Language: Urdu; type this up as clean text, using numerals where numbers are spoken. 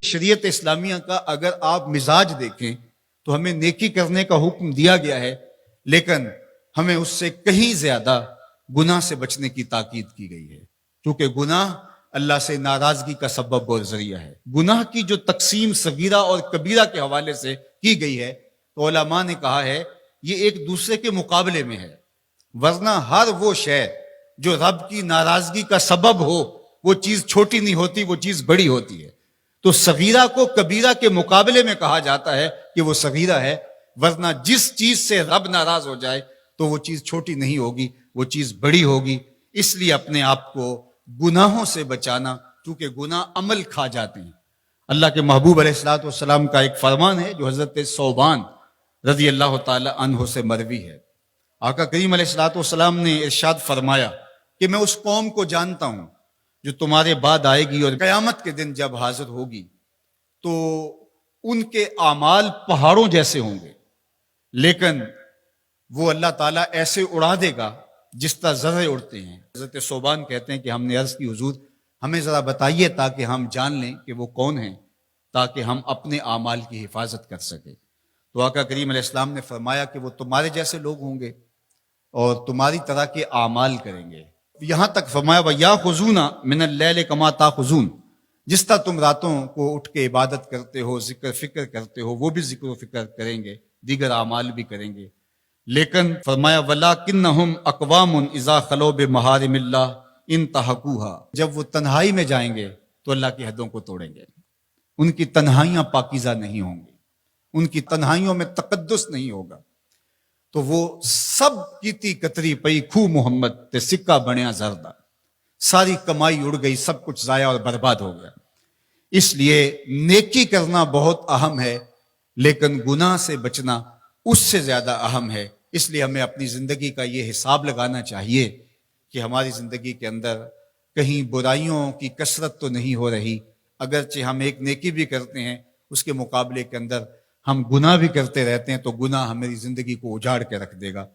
شریعت اسلامیہ کا اگر آپ مزاج دیکھیں تو ہمیں نیکی کرنے کا حکم دیا گیا ہے، لیکن ہمیں اس سے کہیں زیادہ گناہ سے بچنے کی تاکید کی گئی ہے، کیونکہ گناہ اللہ سے ناراضگی کا سبب اور ذریعہ ہے۔ گناہ کی جو تقسیم صغیرہ اور کبیرہ کے حوالے سے کی گئی ہے تو علماء نے کہا ہے یہ ایک دوسرے کے مقابلے میں ہے، ورنہ ہر وہ شے جو رب کی ناراضگی کا سبب ہو وہ چیز چھوٹی نہیں ہوتی، وہ چیز بڑی ہوتی ہے۔ تو صغیرہ کو کبیرہ کے مقابلے میں کہا جاتا ہے کہ وہ صغیرہ ہے، ورنہ جس چیز سے رب ناراض ہو جائے تو وہ چیز چھوٹی نہیں ہوگی، وہ چیز بڑی ہوگی۔ اس لیے اپنے آپ کو گناہوں سے بچانا، کیونکہ گناہ عمل کھا جاتے ہیں۔ اللہ کے محبوب علیہ الصلوۃ والسلام کا ایک فرمان ہے جو حضرت ثوبان رضی اللہ تعالی عنہ سے مروی ہے۔ آقا کریم علیہ الصلوۃ والسلام نے ارشاد فرمایا کہ میں اس قوم کو جانتا ہوں جو تمہارے بعد آئے گی اور قیامت کے دن جب حاضر ہوگی تو ان کے اعمال پہاڑوں جیسے ہوں گے، لیکن وہ اللہ تعالیٰ ایسے اڑا دے گا جس طرح ذرے اڑتے ہیں۔ حضرت ثوبان کہتے ہیں کہ ہم نے عرض کی حضور ہمیں ذرا بتائیے تاکہ ہم جان لیں کہ وہ کون ہیں، تاکہ ہم اپنے اعمال کی حفاظت کر سکیں۔ تو آقا کریم علیہ السلام نے فرمایا کہ وہ تمہارے جیسے لوگ ہوں گے اور تمہاری طرح کے اعمال کریں گے۔ یہاں تک فرمایا وَيَأْخُذُونَ مِنَ اللَّيْلِ كَمَا تَأْخُذُونَ، جس طرح تم راتوں کو اٹھ کے عبادت کرتے ہو، ذکر فکر کرتے ہو، وہ بھی ذکر و فکر کریں گے، دیگر اعمال بھی کریں گے۔ لیکن فرمایا وَلَكِنَّهُمْ أَقْوَامٌ إِذَا خَلَوْا بِمَحَارِمِ اللَّهِ انتهكوها، جب وہ تنہائی میں جائیں گے تو اللہ کی حدوں کو توڑیں گے، ان کی تنہائیاں پاکیزہ نہیں ہوں گی، ان کی تنہائیوں میں تقدس نہیں ہوگا، تو وہ سب کیتی کتری پئی کھو محمد تے سکہ بنیا زردہ، ساری کمائی اڑ گئی، سب کچھ ضائع اور برباد ہو گیا۔ اس لیے نیکی کرنا بہت اہم ہے، لیکن گناہ سے بچنا اس سے زیادہ اہم ہے۔ اس لیے ہمیں اپنی زندگی کا یہ حساب لگانا چاہیے کہ ہماری زندگی کے اندر کہیں برائیوں کی کثرت تو نہیں ہو رہی، اگرچہ ہم ایک نیکی بھی کرتے ہیں اس کے مقابلے کے اندر ہم گناہ بھی کرتے رہتے ہیں، تو گناہ ہماری زندگی کو اجاڑ کے رکھ دے گا۔